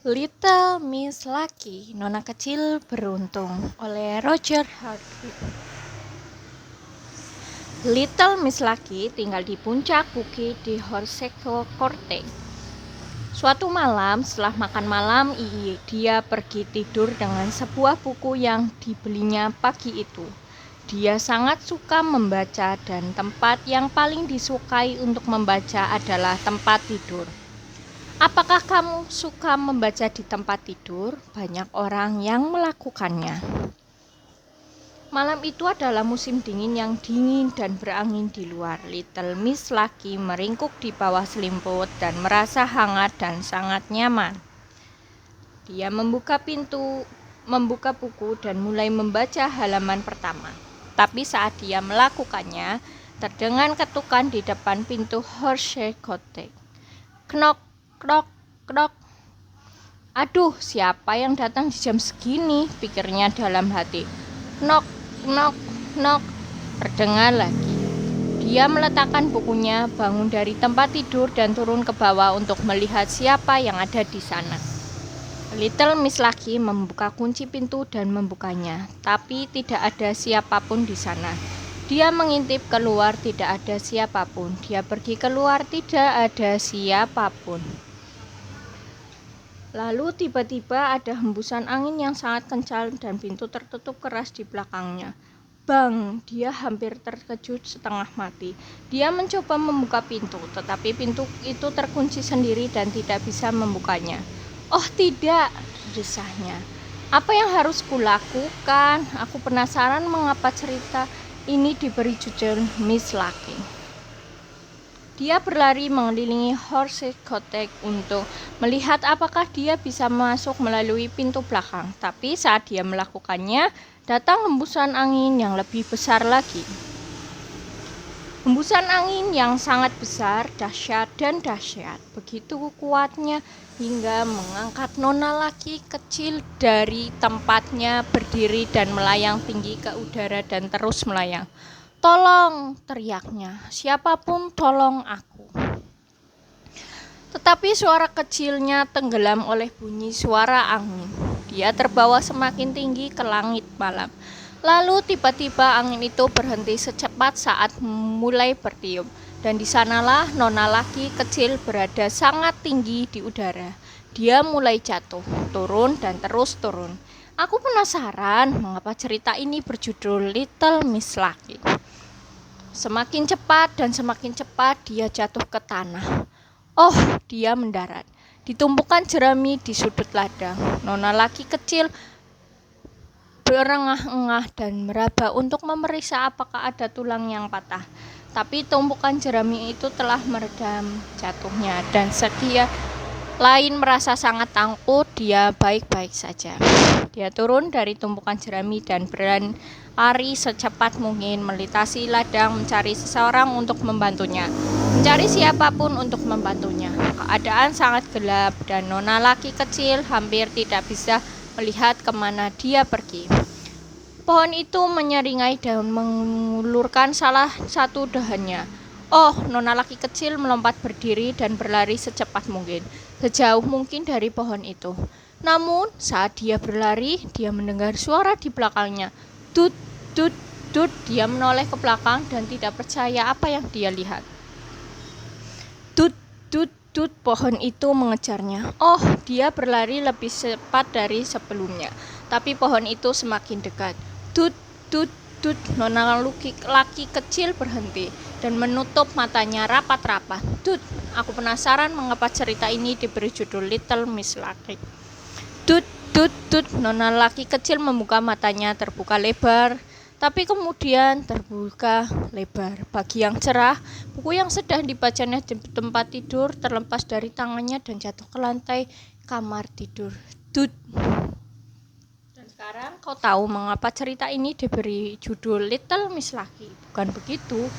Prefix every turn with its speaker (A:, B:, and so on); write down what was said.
A: Little Miss Lucky, Nona Kecil Beruntung oleh Roger Hargreaves. Little Miss Lucky tinggal di puncak bukit di Horseshoe Court. Suatu malam setelah makan malam, dia pergi tidur dengan sebuah buku yang dibelinya pagi itu. Dia sangat suka membaca dan tempat yang paling disukai untuk membaca adalah tempat tidur. Apakah kamu suka membaca di tempat tidur? Banyak orang yang melakukannya. Malam itu adalah musim dingin yang dingin dan berangin di luar. Little Miss Lucky meringkuk di bawah selimut dan merasa hangat dan sangat nyaman. Dia membuka buku dan mulai membaca halaman pertama. Tapi saat dia melakukannya, terdengar ketukan di depan pintu Horseshoe Court. Knok, knok, knok. Aduh, siapa yang datang di jam segini? Pikirnya dalam hati. Knok, knok, knok. Terdengar lagi. Dia meletakkan bukunya, bangun dari tempat tidur dan turun ke bawah untuk melihat siapa yang ada di sana. Little Miss Lucky membuka kunci pintu dan membukanya, tapi tidak ada siapapun di sana. Dia mengintip keluar, tidak ada siapapun. Dia pergi keluar, tidak ada siapapun. Lalu tiba-tiba ada hembusan angin yang sangat kencang dan pintu tertutup keras di belakangnya. Bang! Dia hampir terkejut setengah mati. Dia mencoba membuka pintu, tetapi pintu itu terkunci sendiri dan tidak bisa membukanya. Oh tidak! Desahnya. Apa yang harus kulakukan? Aku penasaran mengapa cerita ini diberi judul Miss Lucky. Dia berlari mengelilingi Horseshoe Court untuk melihat apakah dia bisa masuk melalui pintu belakang. Tapi saat dia melakukannya, datang hembusan angin yang lebih besar lagi. Hembusan angin yang sangat besar, dahsyat dan dahsyat. Begitu kuatnya hingga mengangkat Nona Lucky kecil dari tempatnya berdiri dan melayang tinggi ke udara dan terus melayang. Tolong, teriaknya. Siapapun tolong aku. Tetapi suara kecilnya tenggelam oleh bunyi suara angin. Dia terbawa semakin tinggi ke langit malam. Lalu tiba-tiba angin itu berhenti secepat saat mulai bertiup. Dan di sanalah Nona Lucky kecil berada sangat tinggi di udara. Dia mulai jatuh, turun dan terus turun. Aku penasaran mengapa cerita ini berjudul Little Miss Lucky. Semakin cepat dan semakin cepat dia jatuh ke tanah. Oh, dia mendarat di tumpukan jerami di sudut ladang. Nona Lucky kecil berengah-engah dan meraba untuk memeriksa apakah ada tulang yang patah. Tapi tumpukan jerami itu telah meredam jatuhnya dan sedia lain merasa sangat takut. Dia baik-baik saja. Dia turun dari tumpukan jerami dan berlari secepat mungkin melintasi ladang mencari seseorang untuk membantunya. Mencari siapapun untuk membantunya. Keadaan sangat gelap dan Nona Lucky kecil hampir tidak bisa melihat kemana dia pergi. Pohon itu menyeringai dan mengulurkan salah satu dahannya. Oh, Nona Lucky kecil melompat berdiri dan berlari secepat mungkin, sejauh mungkin dari pohon itu. Namun, saat dia berlari, dia mendengar suara di belakangnya. Tut, tut, tut. Dia menoleh ke belakang dan tidak percaya apa yang dia lihat. Tut, tut, tut. Pohon itu mengejarnya. Oh, dia berlari lebih cepat dari sebelumnya. Tapi pohon itu semakin dekat. Tut, tut, tut. Nona Lucky kecil berhenti dan menutup matanya rapat-rapat. Tut, aku penasaran mengapa cerita ini diberi judul Little Miss Lucky. Tut, tut, tut. Nona Lucky kecil membuka matanya terbuka lebar, tapi kemudian terbuka lebar. Pagi yang cerah, buku yang sedang dibacanya di tempat tidur terlepas dari tangannya dan jatuh ke lantai kamar tidur. Tut. Dan sekarang kau tahu mengapa cerita ini diberi judul Little Miss Lucky, bukan begitu?